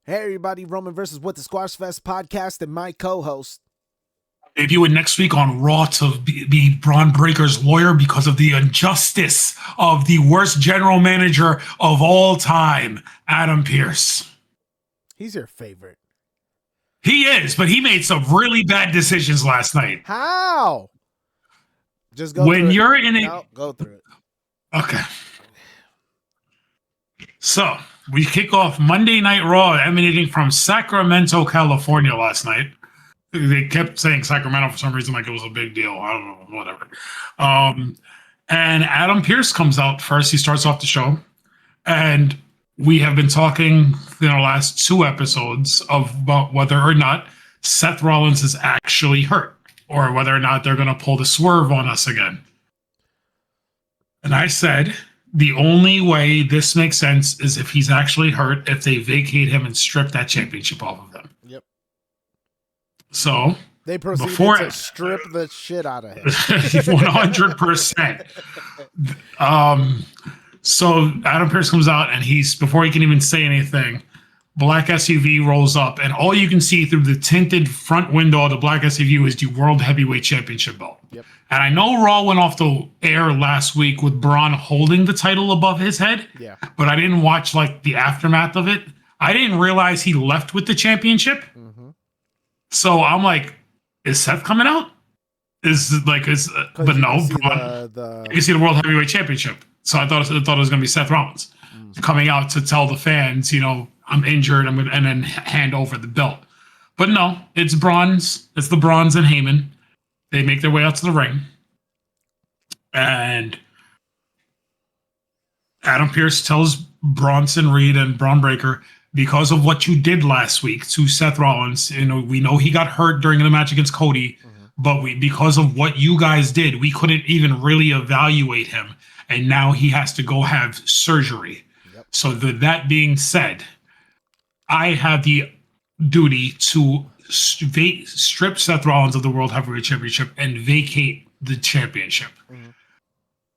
Hey everybody, Roman versus with the Squashfest podcast and my co-host. Debut next week on Raw to be Braun Breaker's lawyer because of the injustice of the worst general manager of all time, Adam Pearce. He's your favorite. He is, but he made some really bad decisions last night. How? Just go when through you're it. in it. No, go through it. Okay. So we kick off Monday Night Raw emanating from Sacramento, California last night. They kept saying Sacramento for some reason, like it was a big deal. I don't know, whatever. And Adam Pearce comes out first. He starts off the show. And we have been talking in our last two episodes about whether or not Seth Rollins is actually hurt or whether or not they're going to pull the swerve on us again. And I said, the only way this makes sense is if he's actually hurt, if they vacate him and strip that championship off of him. Yep. So they proceeded to strip the shit out of him. 100%. So Adam Pearce comes out and before he can even say anything, black SUV rolls up and all you can see through the tinted front window of the black SUV is the World Heavyweight Championship belt. Yep. And I know Raw went off the air last week with Braun holding the title above his head. Yeah. But I didn't watch like the aftermath of it. I didn't realize he left with the championship. Mm-hmm. So I'm like, is Seth coming out? But no, you can see the World Heavyweight Championship. So I thought it was going to be Seth Rollins coming out to tell the fans, I'm injured, and then hand over the belt. But no, it's Braun's. It's the Brauns and Heyman. They make their way out to the ring. And Adam Pearce tells Bronson Reed and Braun Breaker, because of what you did last week to Seth Rollins, we know he got hurt during the match against Cody, but because of what you guys did, we couldn't even really evaluate him. And now he has to go have surgery. Yep. So that being said, I have the duty to strip Seth Rollins of the World Heavyweight Championship and vacate the championship. Mm-hmm.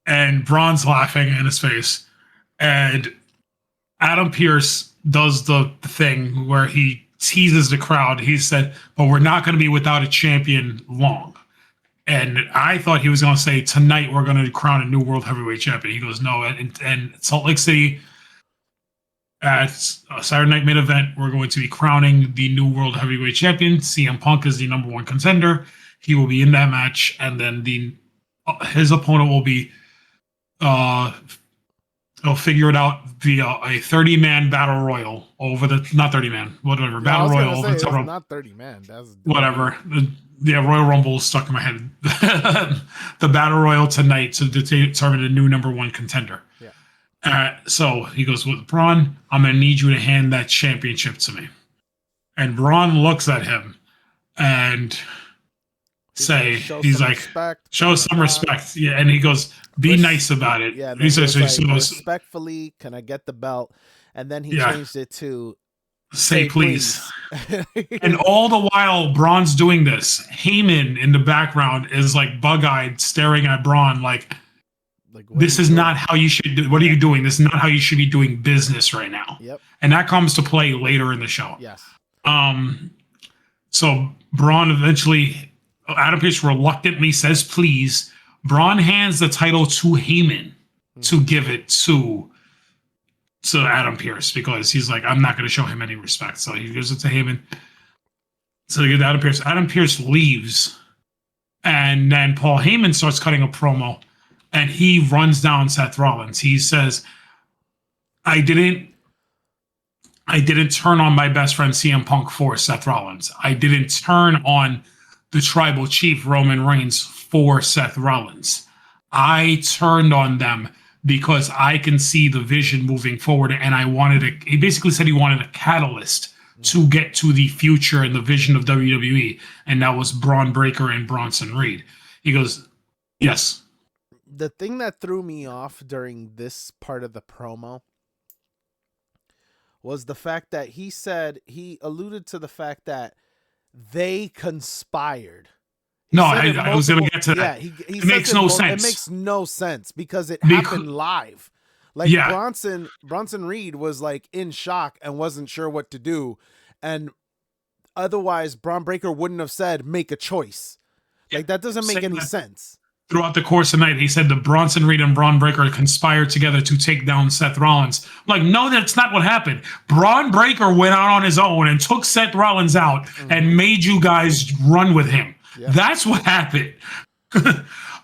And Braun's laughing in his face. And Adam Pearce does the thing where he teases the crowd. He said, but we're not going to be without a champion long. And I thought he was going to say, tonight we're going to crown a new World Heavyweight Champion. He goes, no. And Salt Lake City, at a Saturday Night Main Event, we're going to be crowning the new World Heavyweight Champion. CM Punk is the number one contender. He will be in that match. And then his opponent will be, he'll figure it out via a 30-man battle royal over not 30-man, whatever. Battle royal over the not 30-man. That's whatever. Yeah, Royal Rumble is stuck in my head. The Battle Royal tonight to determine the new number one contender. Yeah. So he goes, with Braun, I'm going to need you to hand that championship to me. And Braun looks at him and he's like, show some respect. Yeah, and he goes, be nice about it. Yeah, he says, respectfully, can I get the belt? And then he changed it to, say please. And all the while Braun's doing this, Heyman in the background is like bug-eyed staring at Braun like this is not how you should do. What are you doing? This is not how you should be doing business right now. Yep. And that comes to play later in the show. Yes. So Braun eventually, Adam Pearce reluctantly says please. Braun hands the title to Heyman to give it to Adam Pearce because he's like, I'm not going to show him any respect. So he gives it to Heyman. So they get Adam Pearce. Adam Pearce leaves. And then Paul Heyman starts cutting a promo. And he runs down Seth Rollins. He says, I didn't turn on my best friend CM Punk for Seth Rollins. I didn't turn on the tribal chief Roman Reigns for Seth Rollins. I turned on them because I can see the vision moving forward. And he basically said he wanted a catalyst to get to the future and the vision of WWE. And that was Braun Breaker and Bronson Reed. He goes, yes. The thing that threw me off during this part of the promo was the fact that he alluded to the fact that they conspired. I was going to get to that. Yeah, it makes no sense. It makes no sense because it happened live. Like Bronson Reed was like in shock and wasn't sure what to do, and otherwise Braun Breaker wouldn't have said make a choice. Like that doesn't make any sense. Throughout the course of the night, he said the Bronson Reed and Braun Breaker conspired together to take down Seth Rollins. I'm like, no, that's not what happened. Braun Breaker went out on his own and took Seth Rollins out and made you guys run with him. Yeah. That's what happened.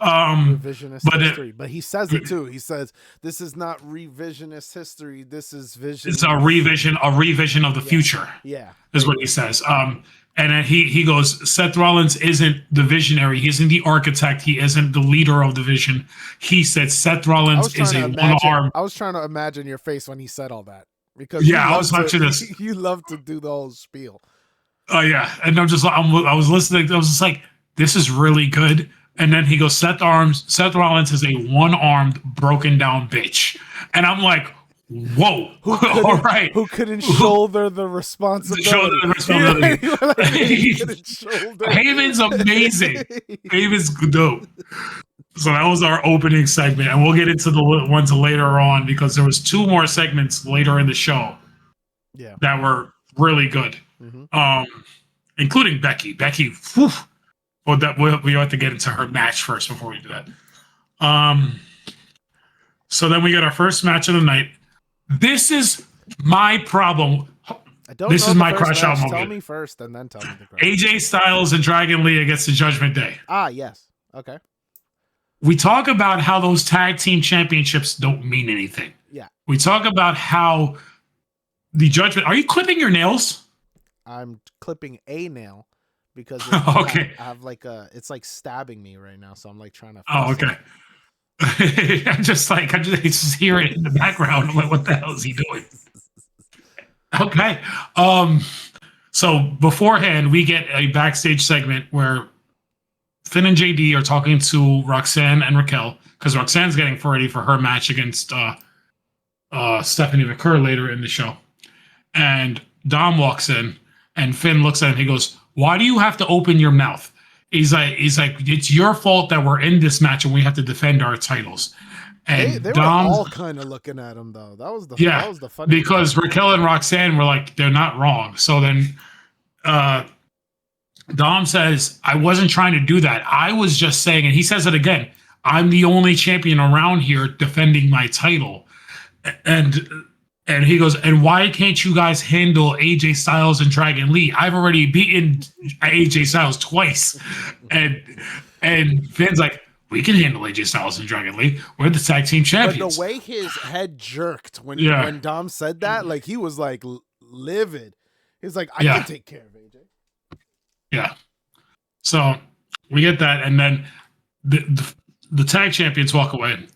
Revisionist history. But he says it too. He says, this is not revisionist history. This is vision. It's a revision of the future. Yeah. Is what he says. And then he goes, Seth Rollins isn't the visionary. He isn't the architect. He isn't the leader of the vision. He said Seth Rollins is a one-arm. I was trying to imagine your face when he said all that. Because I was watching this. You love to do the whole spiel. Oh, yeah. And I was listening. I was just like, this is really good. And then he goes, Seth Rollins is a one-armed, broken down bitch. And I'm like, whoa. All right. Who couldn't shoulder the responsibility. Heyman's amazing. Heyman's dope. So that was our opening segment. And we'll get into the ones later on because there was 2 more segments later in the show that were really good. Including Becky. Becky, whew. Well, we have to get into her match first before we do that. So then we get our first match of the night. This is my problem. This is my crush out moment. Tell me first and then tell me the crush. AJ Styles and Dragon Lee against the Judgment Day. Ah, yes. Okay. We talk about how those tag team championships don't mean anything. Yeah. We talk about how the Judgment... Are you clipping your nails? I'm clipping a nail. Because okay. I have like it's like stabbing me right now, so I'm like trying to. Oh, okay. I just hear it in the background. I'm like, what the hell is he doing? Okay. So beforehand, we get a backstage segment where Finn and JD are talking to Roxanne and Raquel because Roxanne's getting ready for her match against Stephanie McCurr later in the show, and Dom walks in, and Finn looks at him. He goes, why do you have to open your mouth? He's like, it's your fault that we're in this match and we have to defend our titles. And they were all kind of looking at him though. That was the funny because part. Raquel and Roxanne were like, they're not wrong. So then Dom says, I wasn't trying to do that. I was just saying, and he says it again, I'm the only champion around here defending my title. And he goes, and why can't you guys handle AJ Styles and Dragon Lee? I've already beaten AJ Styles twice. And Finn's like, we can handle AJ Styles and Dragon Lee. We're the tag team champions. But the way his head jerked when Dom said that, like he was like livid. He's like, I can take care of AJ. Yeah. So we get that. And then the tag champions walk away.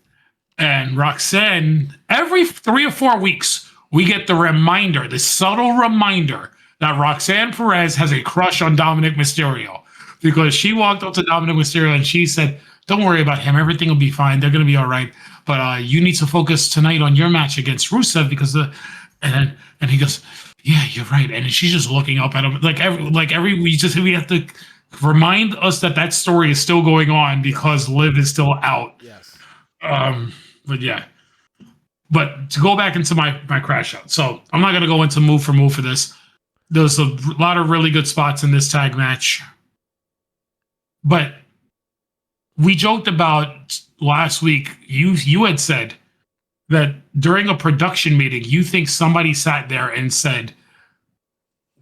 And Roxanne, every 3 or 4 weeks, we get the subtle reminder that Roxanne Perez has a crush on Dominic Mysterio. Because she walked up to Dominic Mysterio and she said, don't worry about him. Everything will be fine. They're going to be all right. But you need to focus tonight on your match against Rusev because and he goes, yeah, you're right. And she's just looking up at him. We have to remind us that story is still going on because Liv is still out. Yes. But to go back into my crash out. So I'm not going to go into move for move for this. There's a lot of really good spots in this tag match. But we joked about last week. You had said that during a production meeting, you think somebody sat there and said,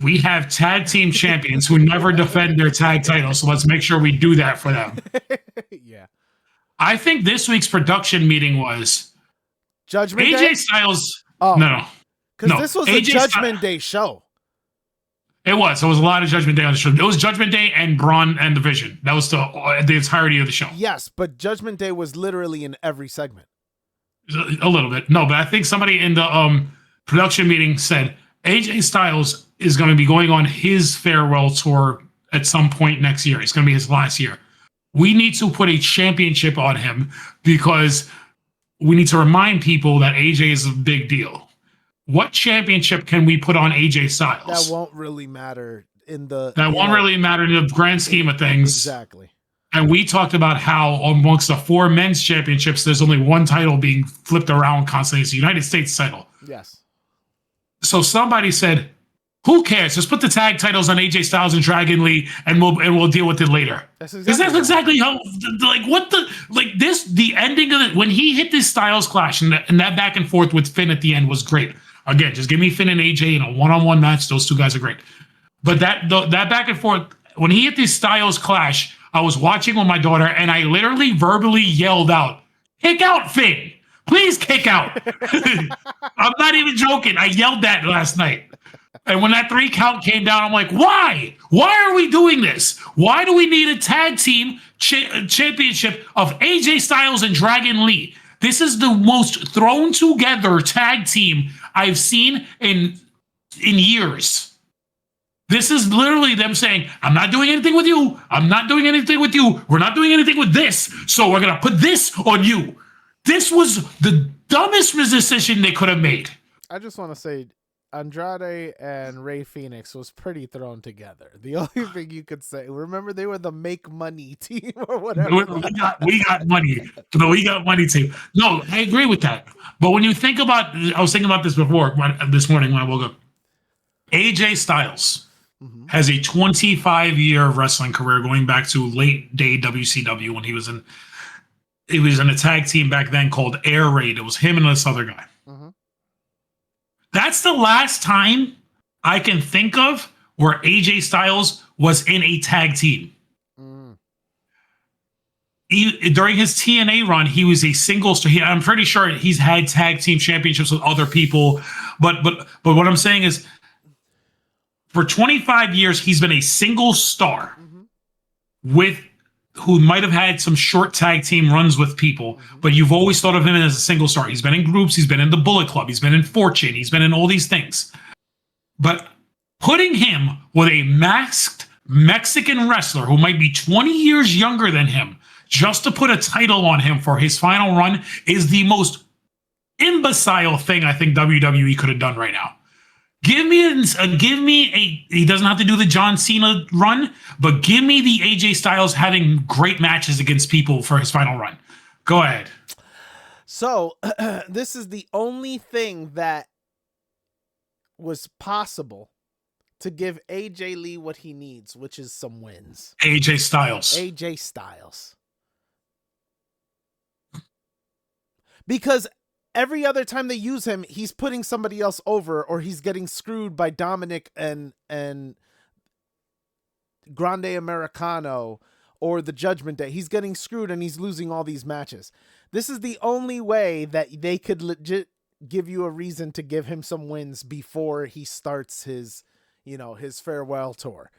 we have tag team champions who never defend their tag titles, so let's make sure we do that for them. Yeah. I think this week's production meeting was Judgment AJ Day? Styles. Oh, no. Because this was a Judgment Day show. It was. It was a lot of Judgment Day on the show. It was Judgment Day and Braun and the Vision. That was the entirety of the show. Yes, but Judgment Day was literally in every segment. A little bit. No, but I think somebody in the production meeting said AJ Styles is going to be going on his farewell tour at some point next year. It's going to be his last year. We need to put a championship on him because we need to remind people that AJ is a big deal. What championship can we put on AJ Styles? That won't really matter in the... That won't really matter in the grand scheme of things. Exactly. And we talked about how amongst the 4 men's championships, there's only one title being flipped around constantly. It's the United States title. Yes. So somebody said, "Who cares? Just put the tag titles on AJ Styles and Dragon Lee, and we'll deal with it later." That's exactly how, like, what the, like, this, the ending of it when he hit this Styles clash and that back and forth with Finn at the end was great. Again, just give me Finn and AJ in a one-on-one match. Those 2 guys are great. But that back and forth when he hit this Styles clash, I was watching with my daughter and I literally verbally yelled out, "Kick out, Finn! Please kick out!" I'm not even joking. I yelled that last night. And when that 3 count came down, I'm like, why? Why are we doing this? Why do we need a tag team championship of AJ Styles and Dragon Lee? This is the most thrown together tag team I've seen in years. This is literally them saying, "I'm not doing anything with you. I'm not doing anything with you. We're not doing anything with this. So we're going to put this on you." This was the dumbest decision they could have made. I just want to say, Andrade and Rey Fenix was pretty thrown together. The only thing you could say, remember, they were the make money team or whatever. We got money. No, we got money team. No, I agree with that. But when you think about, I was thinking about this before, this morning when I woke up. AJ Styles has a 25-year wrestling career going back to late day WCW when he was in a tag team back then called Air Raid. It was him and this other guy. That's the last time I can think of where AJ Styles was in a tag team. During his TNA run, he was a single star. I'm pretty sure he's had tag team championships with other people. But what I'm saying is, for 25 years, he's been a single star with who might have had some short tag team runs with people, but you've always thought of him as a single star. He's been in groups, he's been in the Bullet Club, he's been in Fortune, he's been in all these things. But putting him with a masked Mexican wrestler who might be 20 years younger than him, just to put a title on him for his final run, is the most imbecile thing I think WWE could have done right now. Give me he doesn't have to do the John Cena run, but give me the AJ Styles having great matches against people for his final run. Go ahead. So this is the only thing that was possible to give AJ Lee what he needs, which is some wins. AJ Styles. AJ Styles. Because every other time they use him, he's putting somebody else over, or he's getting screwed by Dominic and Grande Americano or the Judgment Day. He's getting screwed and he's losing all these matches. This is the only way that they could legit give you a reason to give him some wins before he starts his farewell tour.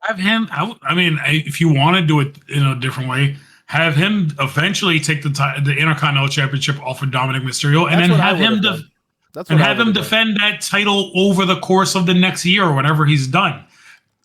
Have him, I mean, if you want to do it in a different way, have him eventually take the Intercontinental Championship off of Dominic Mysterio, and then have him defend that title over the course of the next year or whatever he's done.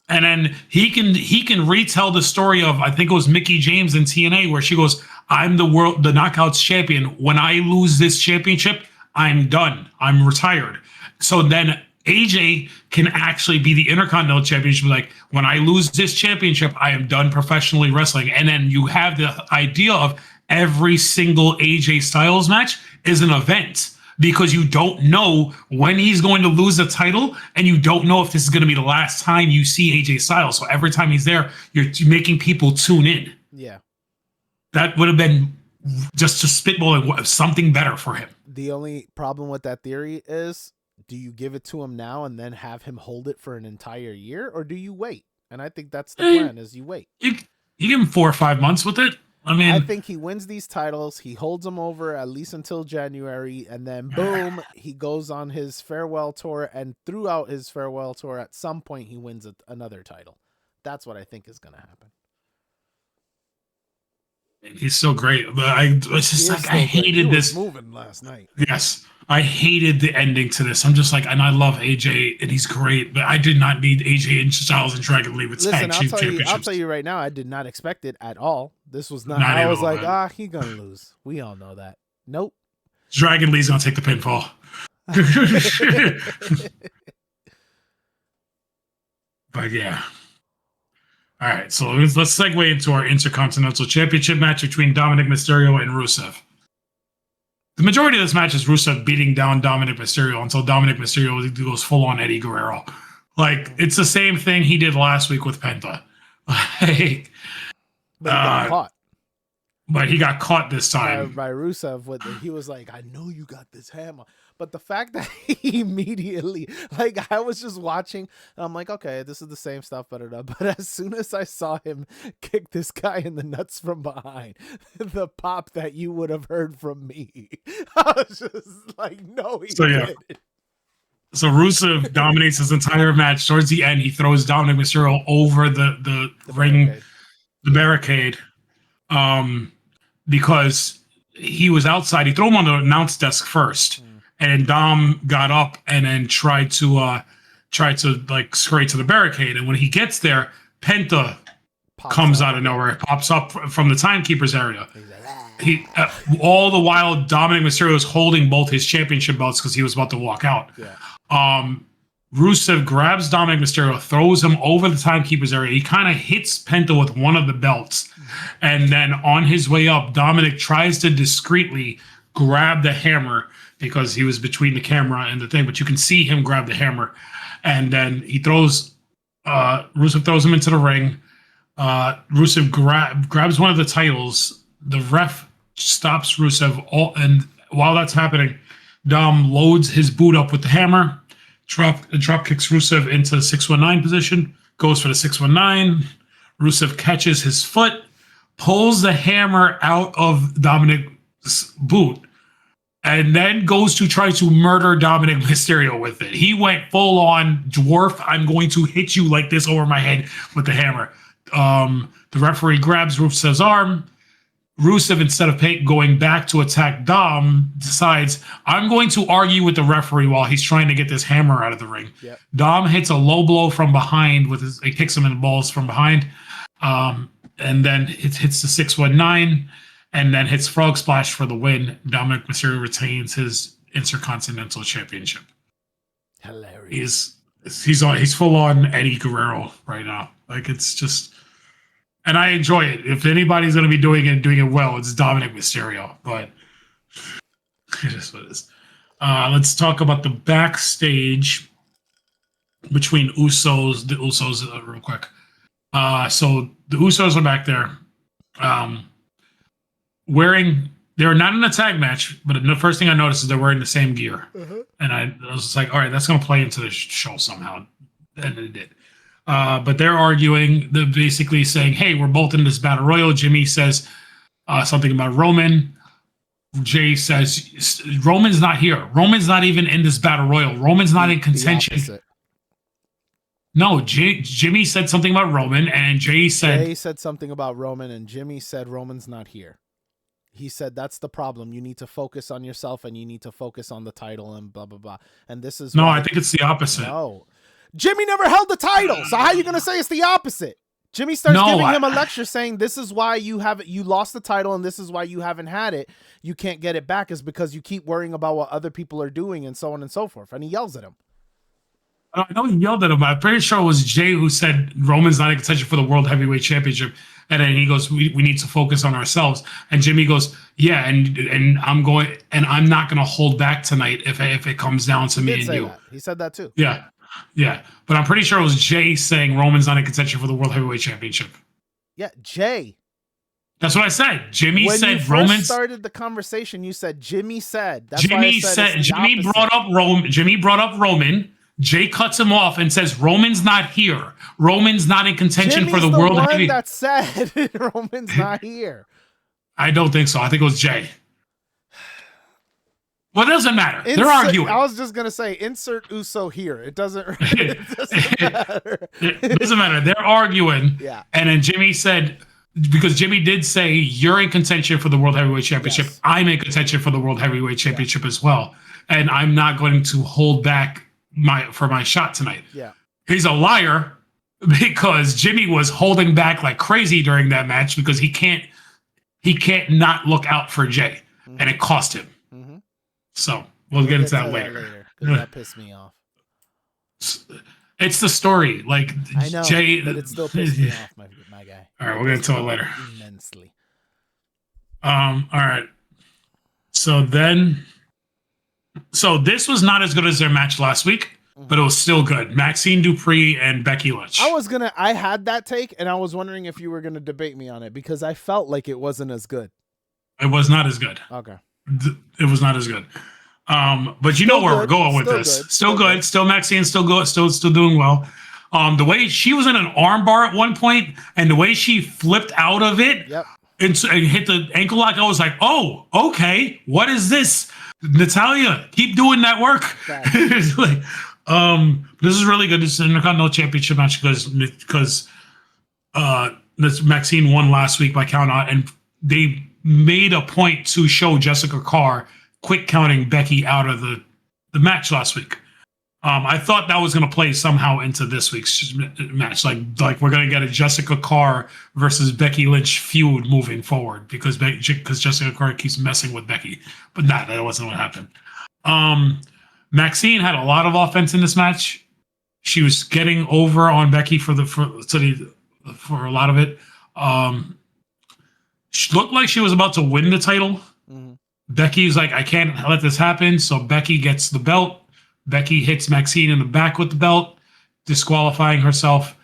And then he can retell the story of, I think it was Mickie James in TNA, where she goes, "I'm the Knockouts champion. When I lose this championship, I'm done. I'm retired." So then AJ can actually be the Intercontinental Championship. Like, when I lose this championship, I am done professionally wrestling. And then you have the idea of every single AJ Styles match is an event, because you don't know when he's going to lose the title, and you don't know if this is going to be the last time you see AJ Styles. So every time he's there, you're making people tune in. Yeah. That would have been just to spitball something better for him. The only problem with that theory is, do you give it to him now and then have him hold it for an entire year, or do you wait? And I think that's the plan, is you wait. You give him 4 or 5 months with it. I mean, I think he wins these titles. He holds them over at least until January, and then boom, he goes on his farewell tour. And throughout his farewell tour, at some point, he wins another title. That's what I think is going to happen. He's so great, but I hated this. Moving last night. Yes, I hated the ending to this. I'm just like, and I love AJ, and he's great, but I did not need AJ and Styles and Dragon Lee with tag team championships. I'll tell you right now, I did not expect it at all. This was not. I was like, he's gonna lose. We all know that. Nope. Dragon Lee's gonna take the pinfall. But yeah. All right, so let's segue into our Intercontinental Championship match between Dominic Mysterio and Rusev. The majority of this match is Rusev beating down Dominic Mysterio until Dominic Mysterio goes full on Eddie Guerrero. Like, it's the same thing he did last week with Penta. Like, but he got caught. But he got caught this time by Rusev. He was like, "I know you got this hammer," but the fact that he immediately, like, I was just watching, and I'm like, "Okay, this is the same stuff, but as soon as I saw him kick this guy in the nuts from behind, the pop that you would have heard from me, I was just like, "No, he didn't." So Rusev dominates his entire match. Towards the end, he throws Dominic Mysterio over the ring, the barricade. Because he was outside. He threw him on the announce desk first, and then Dom got up and then tried to like scurry to the barricade. And when he gets there, Penta comes out of nowhere, pops up from the timekeeper's area. He all the while Dominic Mysterio is holding both his championship belts because he was about to walk out. Yeah. Rusev grabs Dominic Mysterio, throws him over the timekeeper's area. He kind of hits Penta with one of the belts. And then on his way up, Dominic tries to discreetly grab the hammer because he was between the camera and the thing, but you can see him grab the hammer. And then he throws, Rusev throws him into the ring. Rusev grabs one of the titles. The ref stops Rusev. And while that's happening, Dom loads his boot up with the hammer. Drop kicks Rusev into the 619 position, goes for the 619. Rusev catches his foot, pulls the hammer out of Dominic's boot, and then goes to try to murder Dominic Mysterio with it. He went full on dwarf. I'm going to hit you like this over my head with the hammer. The referee grabs Rusev's arm. Rusev, instead of going back to attack Dom, decides, I'm going to argue with the referee while he's trying to get this hammer out of the ring. Yep. Dom hits a low blow from behind he kicks him in the balls from behind. And then it hits the 619 and then hits Frog Splash for the win. Dominic Mysterio retains his Intercontinental Championship. Hilarious. He's full on Eddie Guerrero right now. Like, it's just, and I enjoy it. If anybody's going to be doing it well, it's Dominic Mysterio. But it is what it is. Let's talk about the backstage between the Usos real quick. So the Usos are back there, they're not in a tag match, but the first thing I noticed is they're wearing the same gear. And I was just like, all right, that's going to play into the show somehow. And it did. But they're arguing, they're basically saying, hey, we're both in this battle royal. Jimmy says something about Roman. Jay says, Roman's not here. Roman's not even in this battle royal. Roman's not in contention. No, Jimmy said something about Roman, and Jay said something about Roman, and Jimmy said Roman's not here. He said that's the problem. You need to focus on yourself, and you need to focus on the title, and blah blah blah. And this is I think it's the opposite. No, Jimmy never held the title, so how are you gonna say it's the opposite? Jimmy starts giving him a lecture saying this is why you lost the title, and this is why you haven't had it. You can't get it back is because you keep worrying about what other people are doing, and so on and so forth. And he yells at him. I know he yelled at him, but I'm pretty sure it was Jay who said Roman's not in contention for the World Heavyweight Championship. And then he goes, we need to focus on ourselves. And Jimmy goes, yeah, and I'm not going to hold back tonight if it comes down to me and you. That. He said that too. Yeah. But I'm pretty sure it was Jay saying Roman's not in contention for the World Heavyweight Championship. Yeah, Jay. That's what I said. Jimmy when said you Roman started the conversation. You said Jimmy said. That's Jimmy said Jimmy brought up Roman. Jimmy brought up Roman. Jay cuts him off and says, Roman's not here. Roman's not in contention for the World Heavyweight. That said Roman's not here. I don't think so. I think it was Jay. Well, it doesn't matter. They're arguing. I was just going to say, insert Uso here. It doesn't matter. It doesn't matter. They're arguing. Yeah. And then Jimmy said, because Jimmy did say, you're in contention for the World Heavyweight Championship. Yes. I'm in contention for the World Heavyweight Championship as well. And I'm not going to hold back my shot tonight. Yeah. He's a liar because Jimmy was holding back like crazy during that match because he can't not look out for Jay. And it cost him. So we'll get into that later. That pissed me off. It's the story. Like I know, Jay. but it still pissed me off, my guy. All right, It we'll get pissed me into it off later. immensely. All right. So this was not as good as their match last week, but it was still good. Maxine Dupree and Becky Lynch. I had that take, and I was wondering if you were gonna debate me on it because I felt like it wasn't as good. It was not as good. Okay. It was not as good. But you Still know where good. we're going with Still this. good. Still Still good. good. Still Maxine. Still good. Still doing well. The way she was in an armbar at one point, and the way she flipped out of it, Yep. and hit the ankle lock, I was like, oh, okay, what is this? Natalia, keep doing that work. Like, this is really good. This is an Intercontinental Championship match because this Maxine won last week by count out, and they made a point to show Jessica Carr quick counting Becky out of the match last week. I thought that was going to play somehow into this week's match, like we're going to get a Jessica Carr versus Becky Lynch feud moving forward because Jessica Carr keeps messing with Becky, but that wasn't what happened. Maxine had a lot of offense in this match. She was getting over on Becky for a lot of it. She looked like she was about to win the title. Mm-hmm. Becky's like, I can't let this happen, so Becky gets the belt. Becky hits Maxine in the back with the belt, disqualifying herself.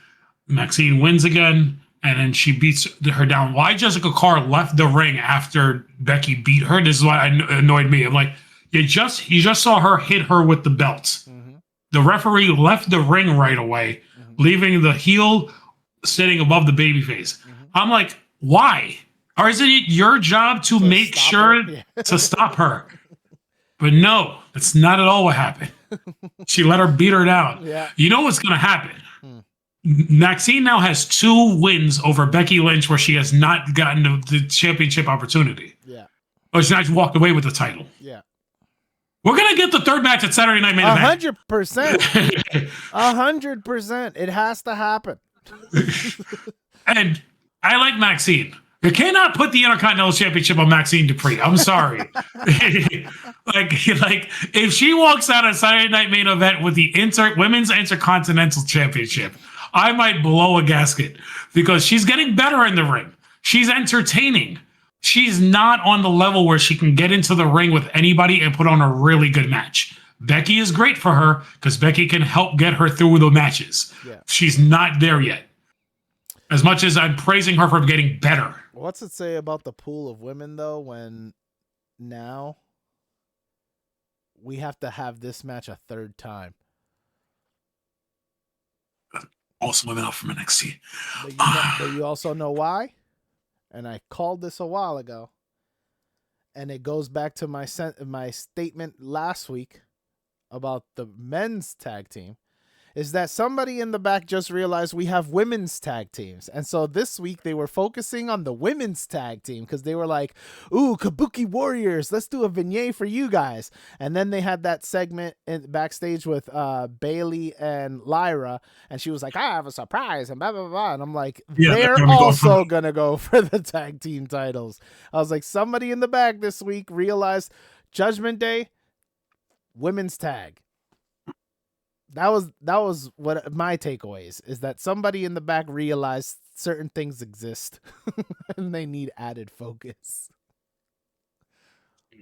Maxine wins again, and then she beats her down. Why Jessica Carr left the ring after Becky beat her? This is what annoyed me. I'm like, you just saw her hit her with the belt. Mm-hmm. The referee left the ring right away, leaving the heel sitting above the babyface. Mm-hmm. I'm like, why? Or isn't it your job to make sure to stop her? But no, that's not at all what happened. She let her beat her down. Yeah. You know what's going to happen? Maxine now has 2 wins over Becky Lynch where she has not gotten the championship opportunity. Yeah. Or she's not walked away with the title. Yeah. We're going to get the third match at Saturday Night Main Event. 100%. 100%. It has to happen. And I like Maxine. You cannot put the Intercontinental Championship on Maxine Dupree. I'm sorry. like if she walks out of Saturday Night Main Event with the Women's Intercontinental Championship, I might blow a gasket because she's getting better in the ring. She's entertaining. She's not on the level where she can get into the ring with anybody and put on a really good match. Becky is great for her because Becky can help get her through the matches. Yeah. She's not there yet. As much as I'm praising her for getting better. What's it say about the pool of women, though, when now we have to have this match a third time? Awesome women out from NXT. But you also know why? And I called this a while ago. And it goes back to my statement last week about the men's tag team. Is that somebody in the back just realized we have women's tag teams. And so this week they were focusing on the women's tag team because they were like, ooh, Kabuki Warriors, let's do a vignette for you guys. And then they had that segment backstage with Bailey and Lyra. And she was like, I have a surprise and blah, blah, blah. And I'm like, they're also going to go for the tag team titles. I was like, somebody in the back this week realized Judgment Day, women's tag. That was what my takeaways is that somebody in the back realized certain things exist and they need added focus.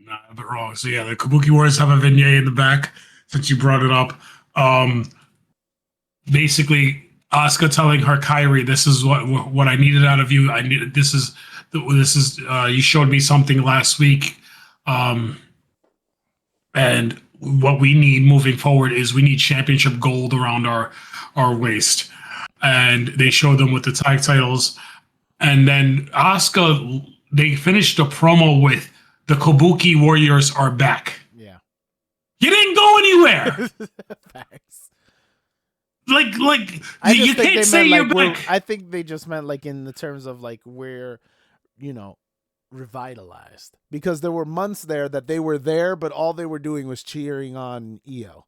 Not a bit wrong. So yeah, the Kabuki Warriors have a vignette in the back since you brought it up. Basically, Asuka telling her Kyrie, "This is what I needed out of you. I needed this is you showed me something last week, and what we need moving forward is we need championship gold around our waist." And they showed them with the tag titles. And then Asuka, they finished the promo with the Kabuki Warriors are back. Yeah. You didn't go anywhere. Facts. Like you can't say you're back. I think they just meant like in the terms of like we're, revitalized, because there were months there that they were there, but all they were doing was cheering on Io.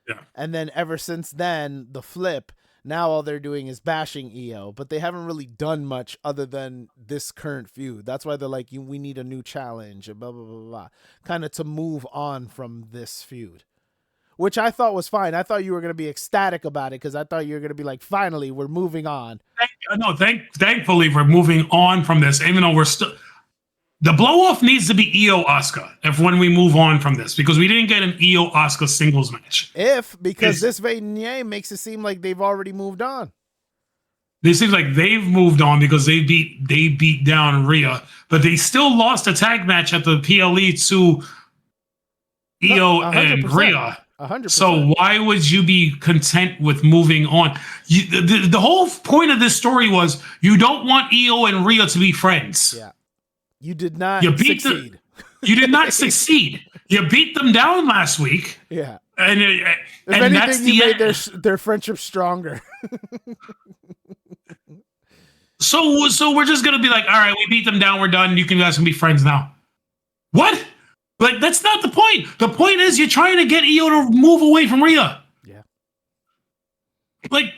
Yeah. And then ever since then, the flip, now all they're doing is bashing Io, but they haven't really done much other than this current feud. That's why they're like, we need a new challenge, blah, blah, blah, blah, kind of to move on from this feud. which I thought was fine. I thought you were going to be ecstatic about it because I thought you were going to be like, finally, we're moving on. Thankfully, we're moving on from this, even though we're still. The blow-off needs to be Io Asuka when we move on from this, because we didn't get an Io Asuka singles match. Because this Vignette makes it seem like they've already moved on. It seems like they've moved on because they beat down Rhea, but they still lost a tag match at the PLE to Io and Rhea. 100%. So why would you be content with moving on? The whole point of this story was you don't want Io and Rhea to be friends. Yeah. You did not succeed. You did not succeed. You beat them down last week. Yeah. And if anything, you made their friendship stronger. So we're just gonna be like, all right, we beat them down, we're done. You guys can be friends now. What? Like, that's not the point. The point is you're trying to get Io to move away from Rhea. Yeah. Like,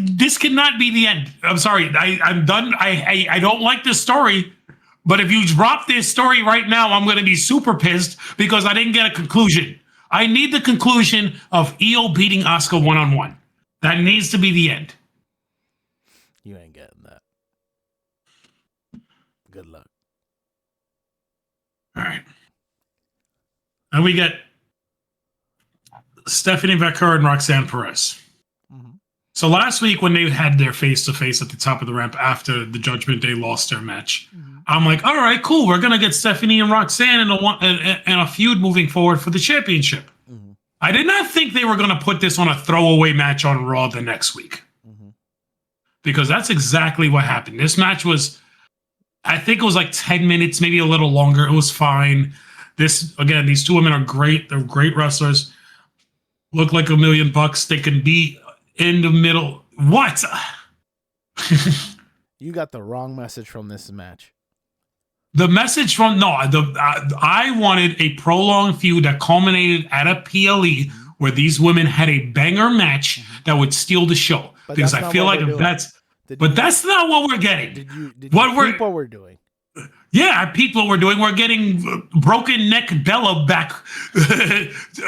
this cannot be the end. I'm sorry. I'm done. I don't like this story. But if you drop this story right now, I'm going to be super pissed because I didn't get a conclusion. I need the conclusion of Io beating Asuka one-on-one. That needs to be the end. You ain't getting that. Good luck. All right. And we get Stephanie Vaquer and Roxanne Perez. Mm-hmm. So last week when they had their face-to-face at the top of the ramp after the Judgment Day lost their match, I'm like, all right, cool. We're going to get Stephanie and Roxanne in a feud moving forward for the championship. Mm-hmm. I did not think they were going to put this on a throwaway match on Raw the next week. Mm-hmm. Because that's exactly what happened. This match was, I think it was like 10 minutes, maybe a little longer. It was fine. Again, these two women are great. They're great wrestlers. Look like $1 million. They can be in the middle. What? You got the wrong message from this match. The message from I wanted a prolonged feud that culminated at a PLE where these women had a banger match that would steal the show. But because I feel like that's not what we're getting. People were doing. Yeah, I peeped what we're doing. We're getting broken neck Bella back,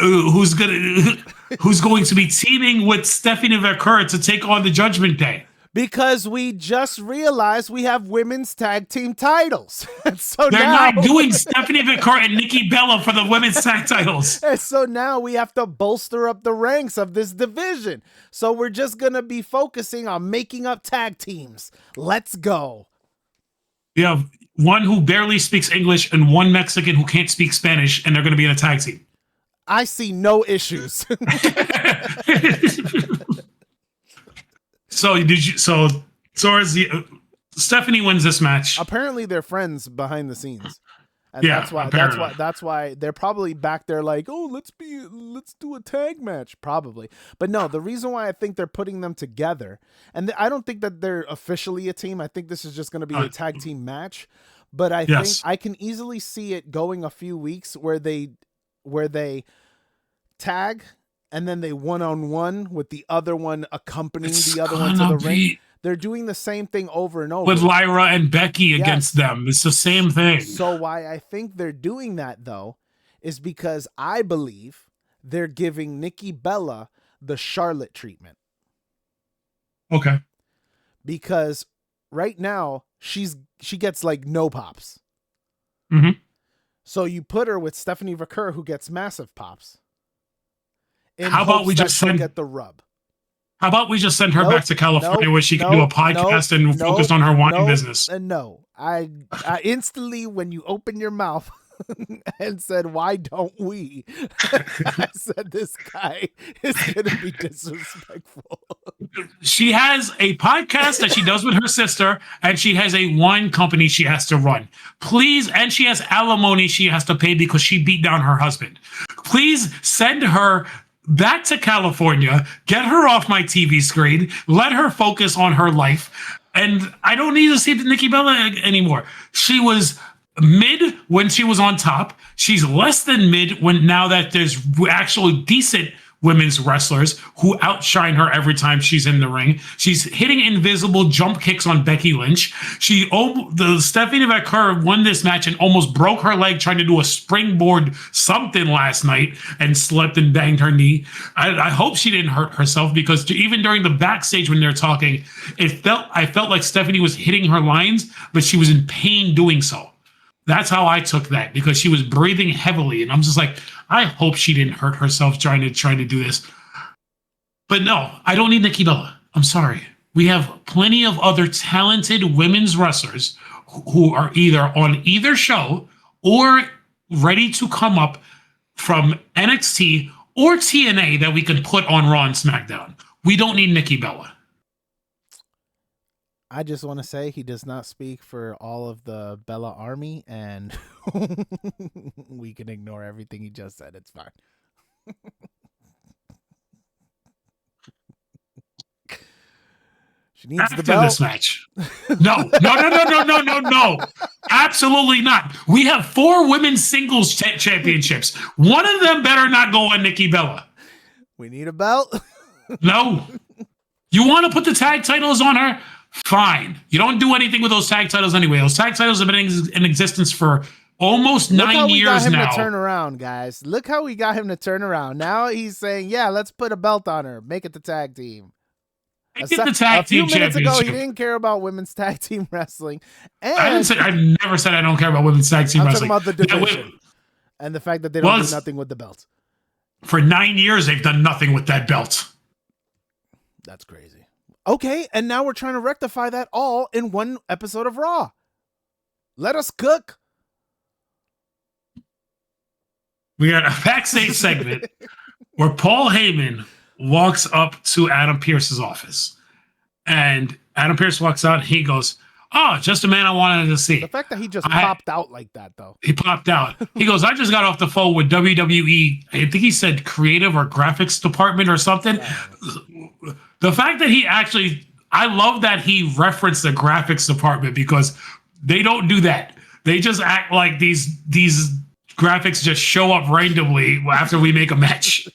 who's going to be teaming with Stephanie Vaquer to take on the Judgment Day. Because we just realized we have women's tag team titles. So they're not doing Stephanie Vaquer and Nikki Bella for the women's tag titles. And so now we have to bolster up the ranks of this division. So we're just going to be focusing on making up tag teams. Let's go. We have one who barely speaks English and one Mexican who can't speak Spanish, and they're going to be in a tag team. I see no issues. Stephanie wins this match. Apparently they're friends behind the scenes. And yeah, that's why they're probably back there like, oh, let's do a tag match, probably. But no, the reason why I think they're putting them together, and I don't think that they're officially a team. I think this is just going to be a tag team match. But I think I can easily see it going a few weeks where they tag and then they one-on-one with the other one accompanying the other one to the ring. They're doing the same thing over and over. With Lyra and Becky against them. It's the same thing. So why I think they're doing that, though, is because I believe they're giving Nikki Bella the Charlotte treatment. Okay. Because right now, she gets like no pops. Mm-hmm. So you put her with Stephanie Vaquer, who gets massive pops. How about we just get the rub? How about we just send her back to California where she can do a podcast and focus on her wine business? No, I instantly, when you open your mouth and said, why don't we? I said, this guy is going to be disrespectful. She has a podcast that she does with her sister, and she has a wine company she has to run. Please, and she has alimony she has to pay because she beat down her husband. Please send her back to California, get her off my TV screen, let her focus on her life. And I don't need to see Nikki Bella anymore. She was mid when she was on top. She's less than mid now that there's actually decent women's wrestlers who outshine her every time she's in the ring. She's hitting invisible jump kicks on Becky Lynch. The Stephanie McCurry won this match and almost broke her leg trying to do a springboard something last night and slipped and banged her knee. I hope she didn't hurt herself, because even during the backstage when they're talking, I felt like Stephanie was hitting her lines, but she was in pain doing so. That's how I took that, because she was breathing heavily, and I'm just like, I hope she didn't hurt herself trying to do this. But no, I don't need Nikki Bella. I'm sorry. We have plenty of other talented women's wrestlers who are either on either show or ready to come up from NXT or TNA that we can put on Raw and SmackDown. We don't need Nikki Bella. I just want to say he does not speak for all of the Bella army, and we can ignore everything he just said. It's fine. She needs After the belt. This match. No. Absolutely not. We have 4 women's singles championships. One of them better not go on Nikki Bella. We need a belt. No. You want to put the tag titles on her? Fine. You don't do anything with those tag titles anyway. Those tag titles have been in existence for almost 9 years now. Look how we got him to turn around, guys. Look how we got him to turn around. Now he's saying, yeah, let's put a belt on her. Make it the tag team. A few minutes ago, he didn't care about women's tag team wrestling. And I never said I don't care about women's tag team wrestling. I'm talking about the division and the fact that they don't do nothing with the belt. For 9 years, they've done nothing with that belt. That's crazy. Okay, and now we're trying to rectify that all in one episode of Raw. Let us cook. We got a backstage segment where Paul Heyman walks up to Adam Pearce's office. And Adam Pearce walks out, and he goes, "Oh, just a man I wanted to see." The fact that he just popped out like that, though. He popped out. He goes, "I just got off the phone with WWE." I think he said creative or graphics department or something. The fact that I love that he referenced the graphics department, because they don't do that. They just act like these graphics just show up randomly after we make a match.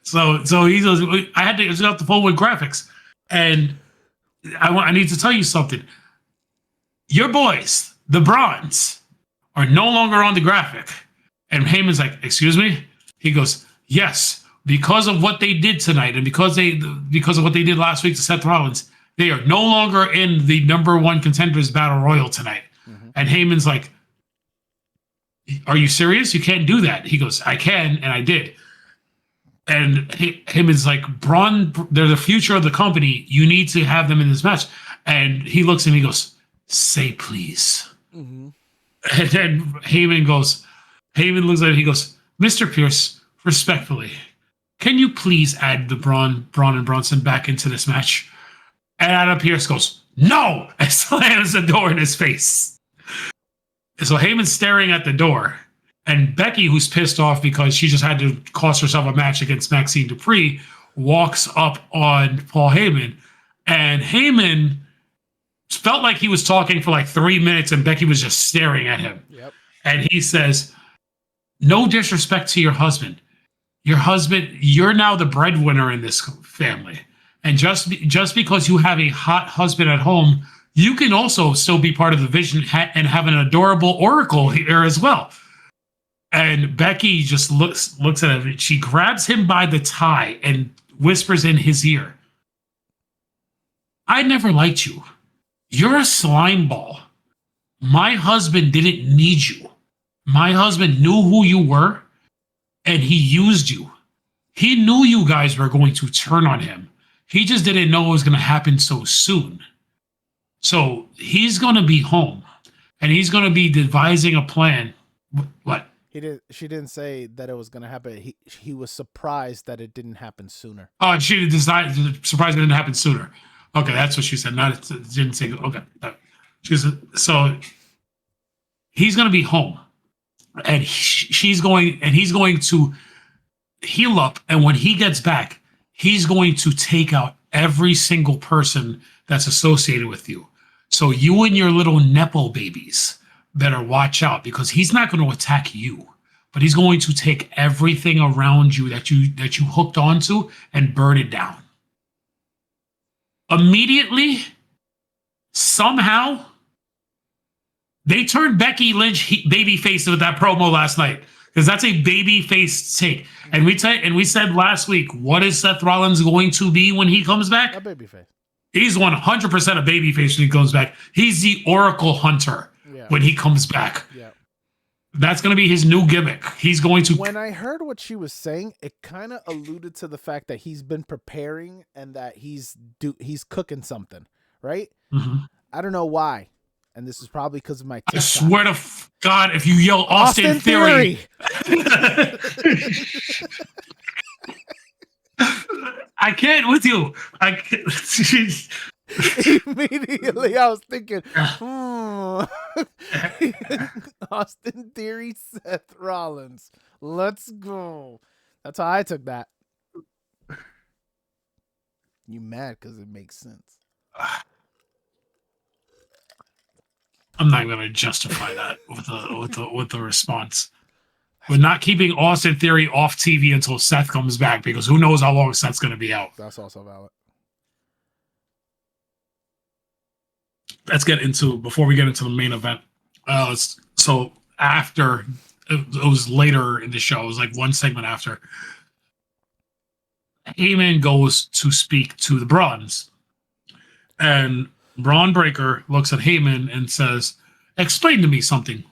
So he goes, "I had to get off the phone with graphics, and I need to tell you something. Your boys, the Bronze, are no longer on the graphic." And Heyman's like, "Excuse me?" He goes, "Yes. Because of what they did tonight, and because of what they did last week to Seth Rollins, they are no longer in the #1 contenders battle royal tonight." Mm-hmm. And Heyman's like, "Are you serious? You can't do that." He goes, "I can, and I did." And Heyman's like, "Braun, they're the future of the company. You need to have them in this match." And he looks at me and he goes, "Say please." Mm-hmm. And then Heyman looks at him, he goes, "Mr. Pierce, respectfully, can you please add the Braun and Bronson back into this match?" And Adam Pearce goes, "No!" and slams the door in his face. And so Heyman's staring at the door. And Becky, who's pissed off because she just had to cost herself a match against Maxine Dupree, walks up on Paul Heyman. And Heyman felt like he was talking for like 3 minutes, and Becky was just staring at him. Yep. And he says, "No disrespect to your husband. You're now the breadwinner in this family. And just because you have a hot husband at home, you can also still be part of the vision and have an adorable Oracle here as well." And Becky just looks at him. She grabs him by the tie and whispers in his ear, "I never liked you. You're a slime ball. My husband didn't need you. My husband knew who you were, and he used you. He knew you guys were going to turn on him. He just didn't know it was going to happen so soon. So he's going to be home, and he's going to be devising a plan." What? She didn't say that it was going to happen. He was surprised that it didn't happen sooner. Oh, she decided surprised it didn't happen sooner. Okay, that's what she said. Not didn't say. Okay, she said, so he's going to be home, and he's going to heal up. And when he gets back, he's going to take out every single person that's associated with you. So you and your little Nepo babies better watch out, because he's not going to attack you, but he's going to take everything around you that you hooked onto and burn it down. Immediately, somehow, they turned Becky Lynch babyface with that promo last night, because that's a babyface take. And we said last week, what is Seth Rollins going to be when he comes back? A babyface. He's 100% a babyface when he comes back. He's the Oracle Hunter when he comes back. Yeah. That's going to be his new gimmick. He's going to. When I heard what she was saying, it kind of alluded to the fact that he's been preparing and that he's cooking something, right? Mm-hmm. I don't know why. And this is probably because of my TikTok. I swear to God, if you yell Austin Theory. I can't with you. I can't. Immediately, I was thinking, Austin Theory, Seth Rollins. Let's go. That's how I took that. You mad because it makes sense. I'm not going to justify that with the response. We're not keeping Austin Theory off TV until Seth comes back, because who knows how long Seth's going to be out. That's also valid. Let's get into, before we get into the main event. So after, it was later in the show, it was like one segment after, Heyman goes to speak to the Brawns. And Braun Breaker looks at Heyman and says, explain to me something.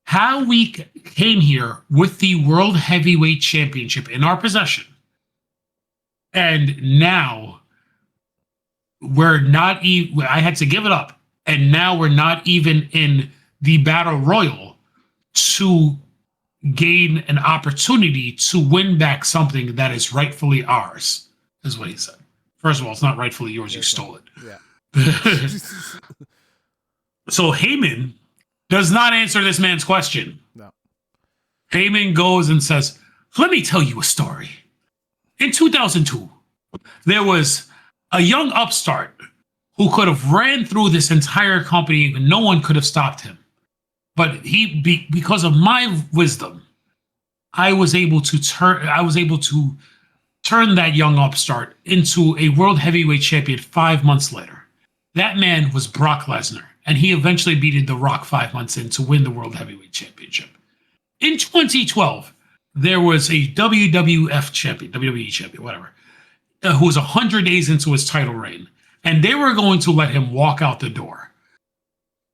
How we came here with the World Heavyweight Championship in our possession, and now we're not even, I had to give it up, and now we're not even in the Battle Royal to gain an opportunity to win back something that is rightfully ours, is what he said. First of all, it's not rightfully yours, you stole it. Yeah. So Heyman does not answer this man's question. No. Heyman goes and says, let me tell you a story. In 2002, there was a young upstart who could have ran through this entire company and no one could have stopped him. But because of my wisdom, I was able to turn that young upstart into a world heavyweight champion 5 months later. That man was Brock Lesnar, and he eventually beat The Rock 5 months in to win the World Heavyweight Championship. In 2012, there was a WWE champion, whatever, who was 100 days into his title reign, and they were going to let him walk out the door.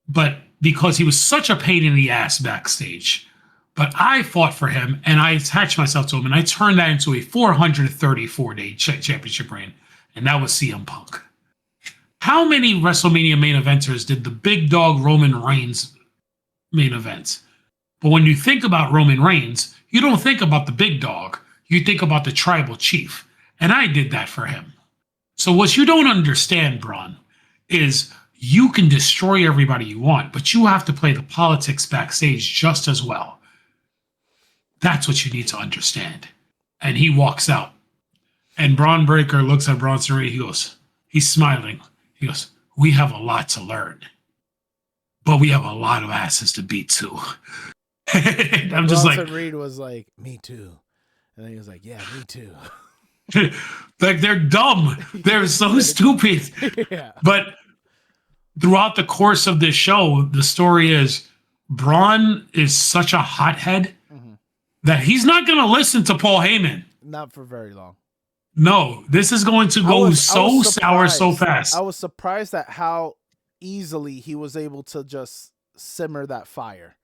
But because he was such a pain in the ass backstage, but I fought for him, and I attached myself to him, and I turned that into a 434-day championship reign, and that was CM Punk. How many WrestleMania main eventers did the big dog Roman Reigns main event? But when you think about Roman Reigns, you don't think about the big dog. You think about the tribal chief. And I did that for him. So what you don't understand, Braun, is you can destroy everybody you want, but you have to play the politics backstage just as well. That's what you need to understand. And he walks out. And Braun Breaker looks at Bronson Reed. He's smiling. He goes, we have a lot to learn, but we have a lot of asses to beat too. I'm just like, Reed was like, me too. And then he was like, yeah, me too. Like, they're dumb. They're so stupid. Yeah. But throughout the course of this show, the story is Braun is such a hothead that he's not going to listen to Paul Heyman. Not for very long. No, this is going to go so sour so fast. I was surprised at how easily he was able to just simmer that fire.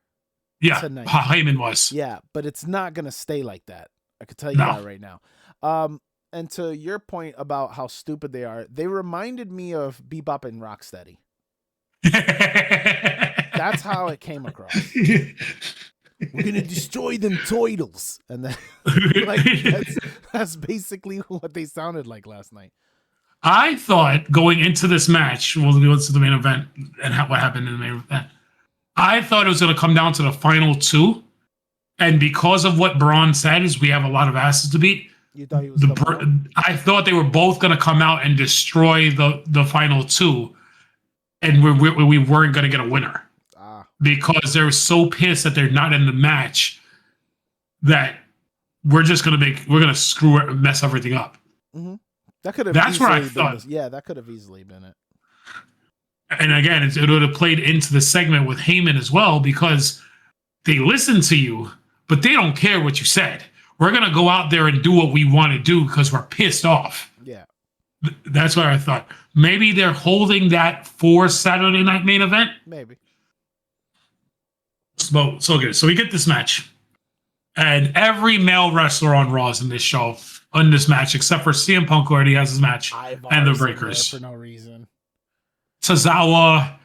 Yeah, tonight. Heyman was. Yeah, but it's not going to stay like that. I could tell you that right now. And to your point about how stupid they are, they reminded me of Bebop and Rocksteady. That's how it came across. We're gonna destroy them turtles, and then like that's basically what they sounded like last night. I thought going into this match, we'll go to the main event and what happened in the main event. I thought it was going to come down to the final two, and because of what Braun said, is we have a lot of asses to beat. You thought he was I thought they were both going to come out and destroy the final two, and we weren't going to get a winner. Because they're so pissed that they're not in the match that we're gonna mess everything up. Mm-hmm. That could have. That's what I thought. Yeah, that could have easily been it. And again, it would have played into the segment with Heyman as well, because they listen to you, but they don't care what you said. We're going to go out there and do what we want to do because we're pissed off. Yeah. That's what I thought. Maybe they're holding that for Saturday Night Main Event. Maybe. So good. So we get this match. And every male wrestler on Raw is in this show, in this match, except for CM Punk, who already has his match, and the Breakers. For no reason. Tozawa.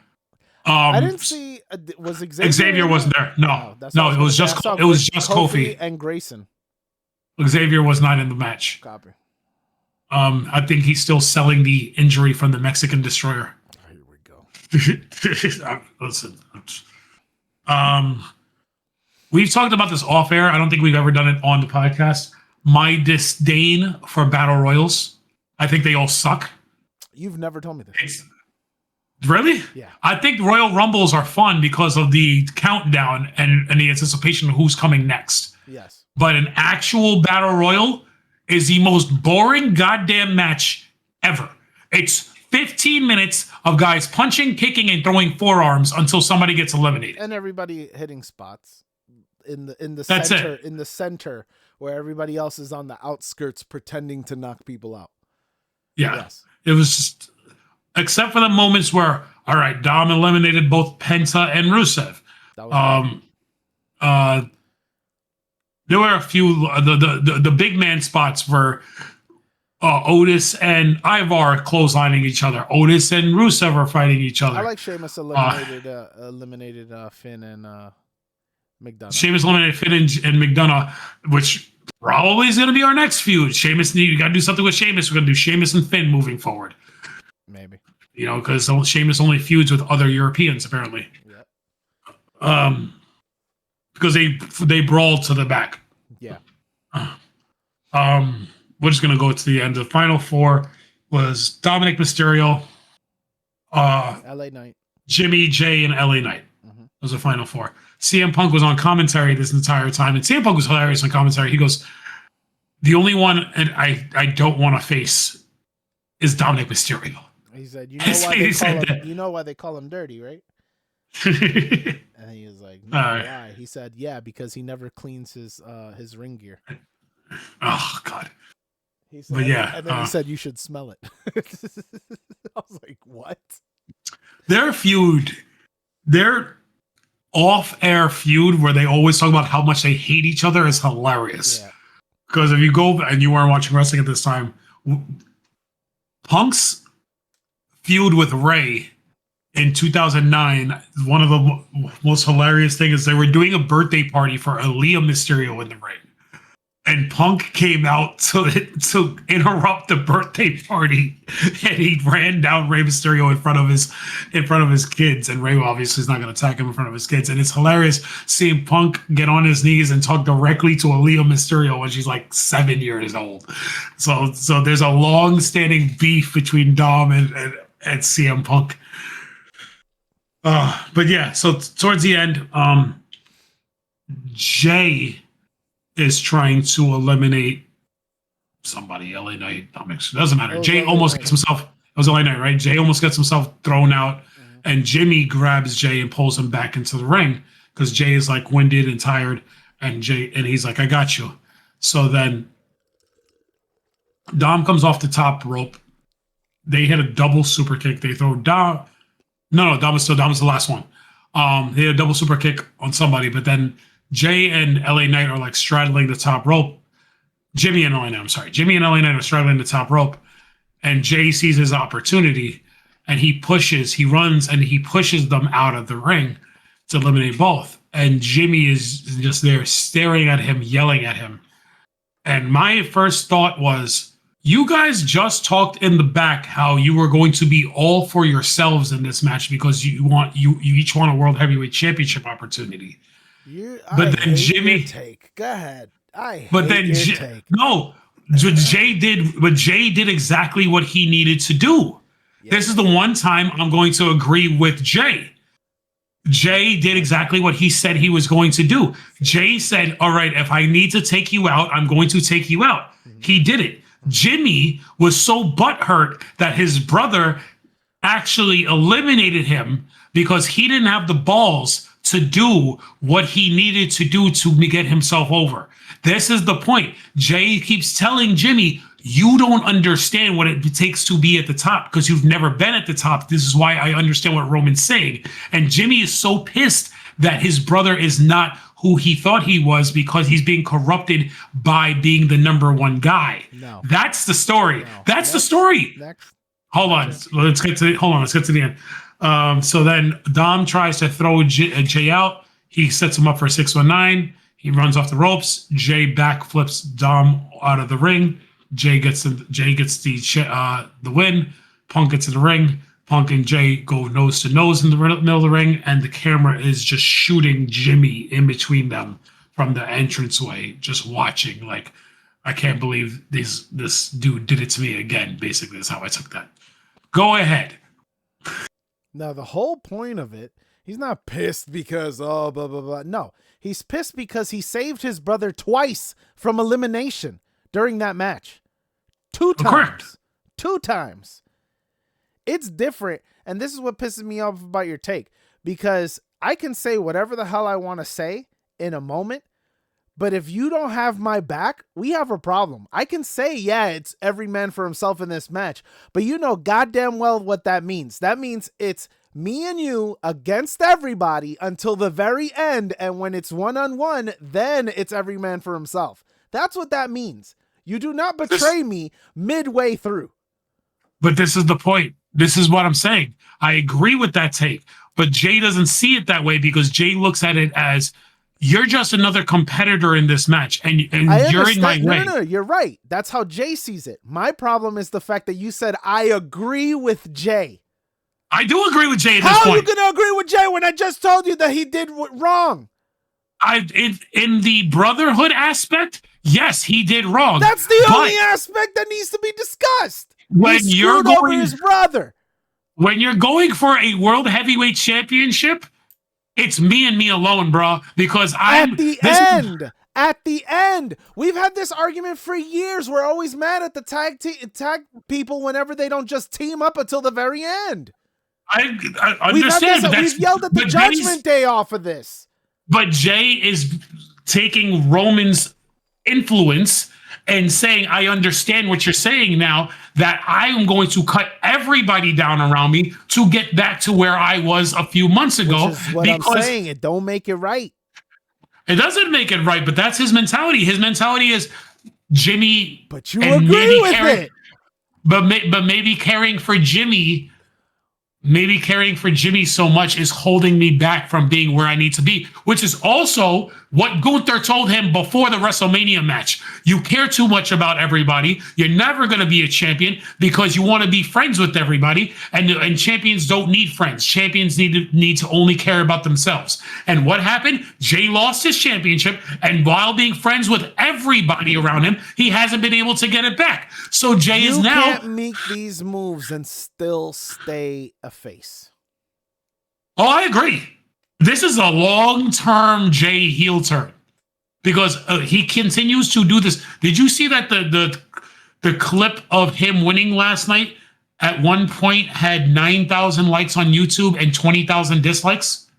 I didn't see. Was Xavier wasn't there? No, no, it was just Kofi and Grayson. Xavier was not in the match. Copy. I think he's still selling the injury from the Mexican Destroyer. Here we go. Listen. We've talked about this off air. I don't think we've ever done it on the podcast. My disdain for battle royals. I think they all suck. You've never told me this. Really? Yeah. I think Royal Rumbles are fun because of the countdown and the anticipation of who's coming next. Yes. But an actual battle royal is the most boring goddamn match ever. It's 15 minutes of guys punching, kicking, and throwing forearms until somebody gets eliminated. And everybody hitting spots in the That's center it. in the center where everybody else is on the outskirts pretending to knock people out. Yeah. Yes. It was just, except for the moments where, all right, Dom eliminated both Penta and Rusev. That was There were a few the big man spots where Otis and Ivar clotheslining each other. Otis and Rusev are fighting each other. I like Sheamus eliminated Finn and McDonough. Sheamus eliminated Finn and McDonough, which probably is going to be our next feud. You got to do something with Sheamus. We're going to do Sheamus and Finn moving forward. Maybe. Because Sheamus only feuds with other Europeans, apparently. Yep. Because they brawl to the back. Yeah. We're just gonna go to the end. The final four was Dominic Mysterio, LA Knight, Jimmy, Jay, and LA Knight. Those are the final four. CM Punk was on commentary this entire time, and CM Punk was hilarious on commentary. He goes, "The only one and I don't want to face is Dominic Mysterio." He said, "You know why they call him dirty, right?" And he was like, "No, why?" He said, "Yeah, because he never cleans his ring gear." Oh God. He said, but yeah, and then he said, "You should smell it." I was like, "What?" Their off-air feud, where they always talk about how much they hate each other, is hilarious. Yeah. Because if you go and you weren't watching wrestling at this time, Punk's feud with Ray in 2009, one of the most hilarious things is they were doing a birthday party for Aaliyah Mysterio in the ring. And Punk came out to interrupt the birthday party, and he ran down Rey Mysterio in front of his kids. And Rey obviously is not going to attack him in front of his kids. And it's hilarious seeing Punk get on his knees and talk directly to Aaliyah Mysterio when she's like 7 years old. So there's a long-standing beef between Dom and CM Punk. But yeah, so towards the end, Jay is trying to eliminate somebody. LA Knight, it doesn't matter. Jay almost gets himself. It was LA Knight, right? Jay almost gets himself thrown out, and Jimmy grabs Jay and pulls him back into the ring because Jay is like winded and tired, and he's like, "I got you." So then Dom comes off the top rope. They hit a double super kick. They throw Dom. No, Dom is the last one. They had a double super kick on somebody, but then Jay and LA Knight are like straddling the top rope. Jimmy and LA Knight are straddling the top rope, and Jay sees his opportunity, and he runs and he pushes them out of the ring to eliminate both. And Jimmy is just there staring at him, yelling at him. And my first thought was, you guys just talked in the back how you were going to be all for yourselves in this match because you each want a World Heavyweight Championship opportunity. But then Jimmy, take. Go ahead. Jay did exactly what he needed to do. Yeah. This is the one time I'm going to agree with Jay. Jay did exactly what he said he was going to do. Jay said, all right, if I need to take you out, I'm going to take you out. He did it. Jimmy was so butthurt that his brother actually eliminated him because he didn't have the balls to do what he needed to do to get himself over. This is the point. Jay keeps telling Jimmy, you don't understand what it takes to be at the top because you've never been at the top. This is why I understand what Roman's saying. And Jimmy is so pissed that his brother is not who he thought he was because he's being corrupted by being the number one guy. No. That's the story. No. That's the story. Next. Hold on. Let's get to the end. So then Dom tries to throw Jay out. He sets him up for a 619. He runs off the ropes. Jay backflips Dom out of the ring. Jay gets the win. Punk gets in the ring. Punk and Jay go nose to nose in the middle of the ring, and the camera is just shooting Jimmy in between them from the entranceway, just watching. Like, I can't believe this dude did it to me again. Basically, is how I took that. Go ahead. Now, the whole point of it, he's not pissed because blah blah blah. No, he's pissed because he saved his brother twice from elimination during that match. 2 times. Correct. 2 times. It's different, and this is what pisses me off about your take, because I can say whatever the hell I want to say in a moment, but if you don't have my back, we have a problem. I can say, yeah, it's every man for himself in this match, but you know goddamn well what that means. That means it's me and you against everybody until the very end, and when it's one-on-one, then it's every man for himself. That's what that means. You do not betray me midway through. But this is the point. This is what I'm saying. I agree with that take, but Jay doesn't see it that way because Jay looks at it as you're just another competitor in this match, and you're in my way. No, you're right. That's how Jay sees it. My problem is the fact that you said I agree with Jay. I do agree with Jay at this point. How are you going to agree with Jay when I just told you that he did wrong? In the brotherhood aspect, yes, he did wrong. That's the only aspect that needs to be discussed. When you're going over his brother, when you're going for a world heavyweight championship, it's me and me alone, bro. Because at the end, we've had this argument for years. We're always mad at the tag people whenever they don't just team up until the very end. I understand. We've yelled at the Judgment Day off of this. But Jay is taking Roman's influence and saying, I understand what you're saying now, that I am going to cut everybody down around me to get back to where I was a few months ago. Which is what I'm saying. It don't make it right. It doesn't make it right, but that's his mentality. His mentality is Jimmy. But you agree with it. But maybe caring for Jimmy so much is holding me back from being where I need to be, which is also what Gunther told him before the WrestleMania match. You care too much about everybody. You're never going to be a champion because you want to be friends with everybody, and champions don't need friends. Champions need to only care about themselves. And what happened? Jay lost his championship, and while being friends with everybody around him, he hasn't been able to get it back. So Jay is now... You can't make these moves and still stay a face. Oh, I agree. This is a long-term Jay heel turn because he continues to do this. Did you see that the clip of him winning last night at one point had 9,000 likes on YouTube and 20,000 dislikes?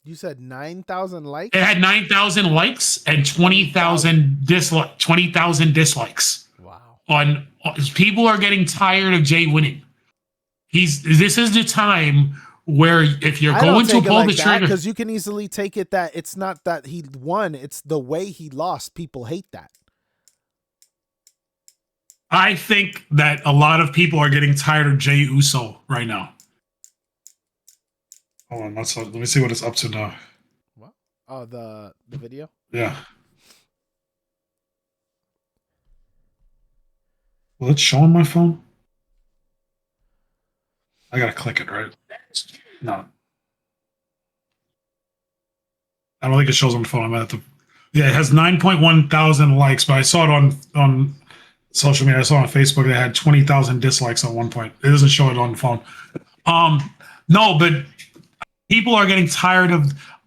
You said 9,000 likes? It had 9,000 likes and 20,000 dislikes. Wow. People are getting tired of Jay winning. This is the time where if you're going to pull the trigger, because you can easily take it that it's not that he won, it's the way he lost. People hate that. I think that a lot of people are getting tired of Jey Uso right now. Hold on, let me see what it's up to now. What? Oh, the video? Yeah. Will it show on my phone? I gotta click it, right? No. I don't think it shows on the phone. I might have to. Yeah, it has 9.1 thousand likes, but I saw it on social media. I saw it on Facebook. They had 20,000 dislikes at one point. It doesn't show it on the phone. No, but people are getting tired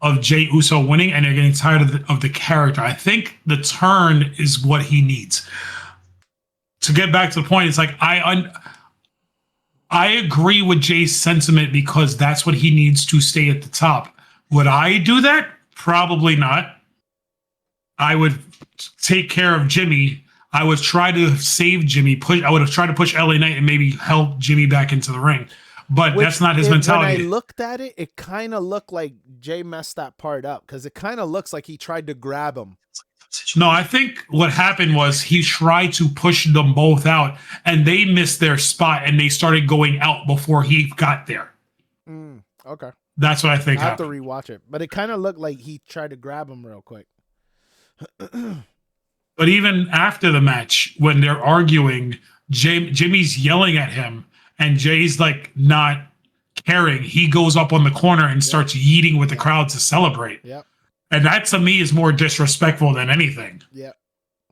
of Jey Uso winning, and they're getting tired of the character. I think the turn is what he needs. To get back to the point, it's like I agree with Jay's sentiment because that's what he needs to stay at the top. Would I do that? Probably not. I would take care of Jimmy. I would try to save Jimmy. I would have tried to push LA Knight and maybe help Jimmy back into the ring. But that's not his mentality. When I looked at it, it kind of looked like Jay messed that part up because it kind of looks like he tried to grab him. No, I think what happened was he tried to push them both out, and they missed their spot, and they started going out before he got there. Okay. That's what I think. I have to rewatch it, but it kind of looked like he tried to grab him real quick. But even after the match, when they're arguing, Jimmy's yelling at him, and Jay's like not caring. He goes up on the corner and starts yeeting with the crowd to celebrate. Yep. And that to me is more disrespectful than anything. Yeah.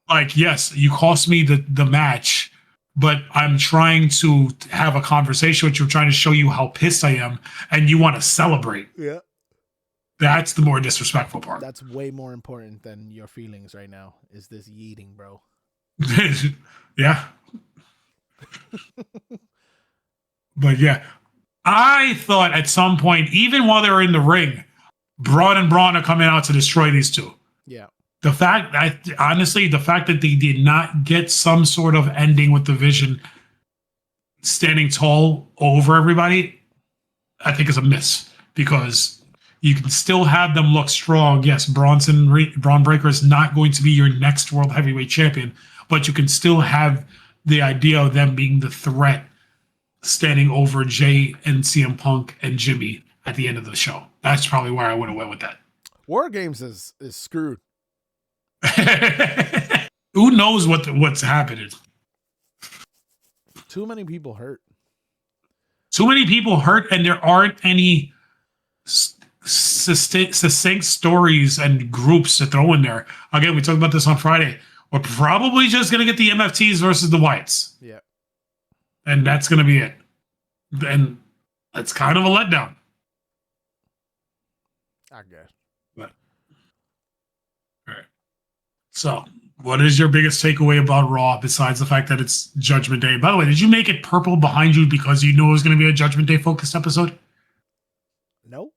Like, yes, you cost me the match, but I'm trying to have a conversation with you, trying to show you how pissed I am, and you want to celebrate. Yeah. That's the more disrespectful part. That's way more important than your feelings right now, is this yeeting, bro. Yeah. But yeah, I thought at some point, even while they were in the ring, Braun and Braun are coming out to destroy these two. Yeah. The fact that they did not get some sort of ending with the Vision standing tall over everybody, I think is a miss, because you can still have them look strong. Yes, Braun Breaker is not going to be your next World Heavyweight Champion, but you can still have the idea of them being the threat standing over Jay and CM Punk and Jimmy at the end of the show. That's probably where I would have went with that. War Games is screwed. Who knows what's happening? Too many people hurt. Too many people hurt, and there aren't any succinct stories and groups to throw in there. Again, we talked about this on Friday. We're probably just going to get the MFTs versus the Whites. Yeah. And that's going to be it. And that's kind of a letdown. I guess. But, all right. So, what is your biggest takeaway about Raw besides the fact that it's Judgment Day? By the way, did you make it purple behind you because you knew it was going to be a Judgment Day focused episode? No.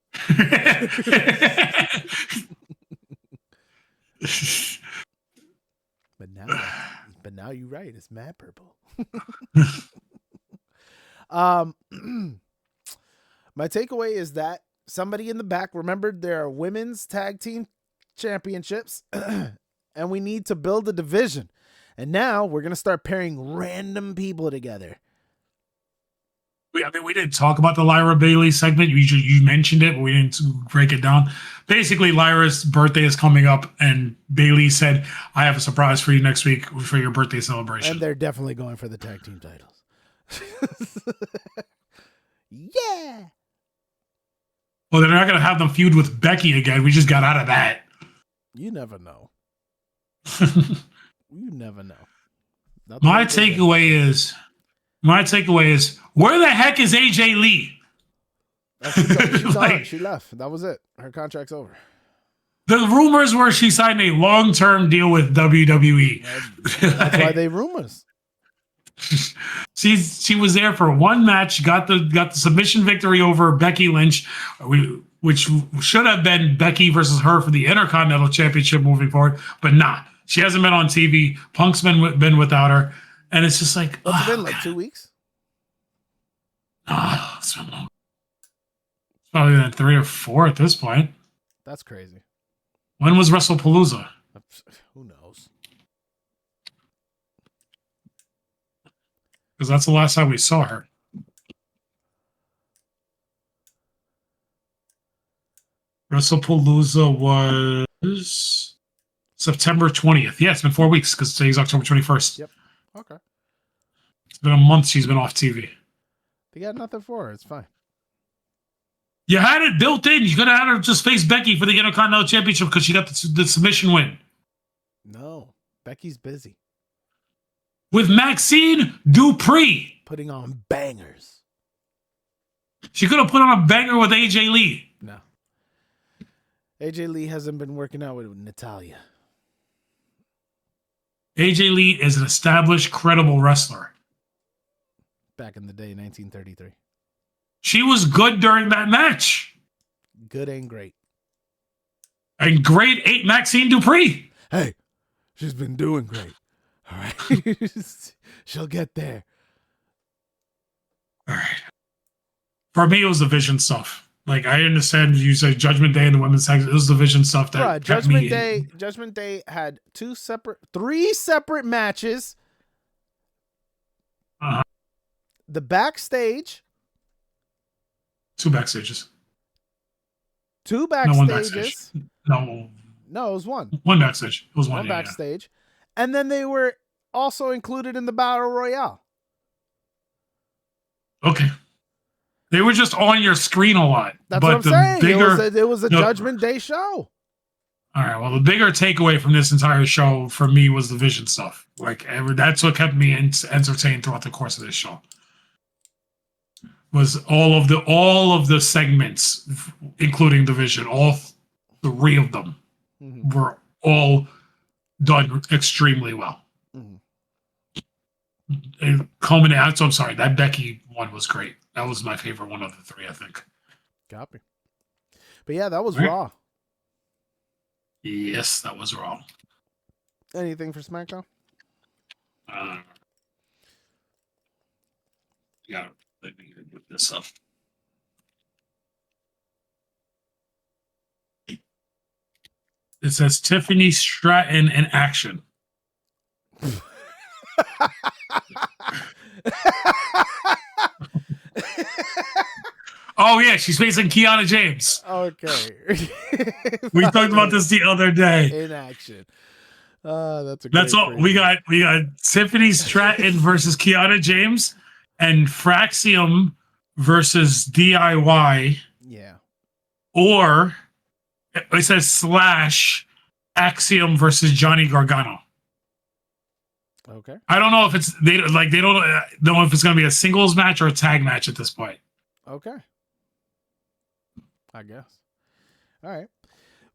But now you're right. It's mad purple. My takeaway is that somebody in the back remembered there are women's tag team championships, and we need to build a division. And now we're gonna start pairing random people together. I mean, we didn't talk about the Lyra Bailey segment. You mentioned it, but we didn't break it down. Basically, Lyra's birthday is coming up, and Bailey said, "I have a surprise for you next week for your birthday celebration." And they're definitely going for the tag team titles. Yeah. Well, they're not going to have them feud with Becky again. We just got out of that. You never know. You never know. My takeaway is, where the heck is AJ Lee? She's on. She left. That was it. Her contract's over. The rumors were she signed a long-term deal with WWE. That's why they rumors. She was there for one match, got the submission victory over Becky Lynch, which should have been Becky versus her for the Intercontinental Championship moving forward, but nah. She hasn't been on TV. Punk's been without her, and it's just like, it's been like 2 weeks. It's been long. It's probably been 3 or 4 at this point. That's crazy. When was WrestlePalooza? Who knows? Because that's the last time we saw her. WrestlePalooza was September 20th. Yeah, it's been 4 weeks because today's October 21st. Yep. Okay. It's been a month she's been off TV. They got nothing for her. It's fine. You had it built in. You could have had her just face Becky for the Intercontinental Championship because she got the submission win. No. Becky's busy. With Maxine Dupree. Putting on bangers. She could have put on a banger with AJ Lee. No. AJ Lee hasn't been working out with Natalia. AJ Lee is an established, credible wrestler. Back in the day, 1933. She was good during that match. Good and great. And grade 8 Maxine Dupree. Hey, she's been doing great. All right. She'll get there. All right. For me, it was the Vision stuff. Like, I understand you say Judgment Day and the women's tag. It was the Vision stuff that kept me. Judgment Day had 3 separate matches. Uh-huh. The backstage. 2 backstages. 2 backstages. No, 1 backstage. No, it was 1. 1 backstage. It was 1 backstage. Yeah. And then they were also included in the Battle Royale. Okay. They were just on your screen a lot. That's what I'm saying. It was a Judgment Day show. All right. Well, the bigger takeaway from this entire show for me was the Vision stuff. Like, that's what kept me entertained throughout the course of this show. Was all of the segments, including the Vision, all 3 of them were all done extremely well. And culminating. So I'm sorry, that Becky one was great. That was my favorite one of the 3, I think. Copy. But yeah, that was Raw. Yes, that was Raw. Anything for SmackDown? Yeah, let me look this up. It says Tiffany Stratton in action. Oh yeah, she's facing Kiana James. Okay. We talked about this the other day. In action. That's all we got. We got Tiffany Stratton versus Kiana James, and Fraxium versus DIY. Yeah. Or it says / Axiom versus Johnny Gargano. Okay. I don't know if they don't know if it's going to be a singles match or a tag match at this point. Okay. I guess. All right.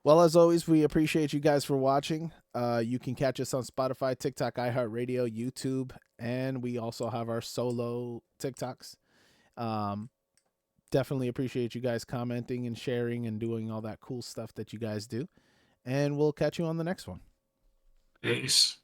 Well, as always, we appreciate you guys for watching. You can catch us on Spotify, TikTok, iHeartRadio, YouTube, and we also have our solo TikToks. Definitely appreciate you guys commenting and sharing and doing all that cool stuff that you guys do. And we'll catch you on the next one. Peace.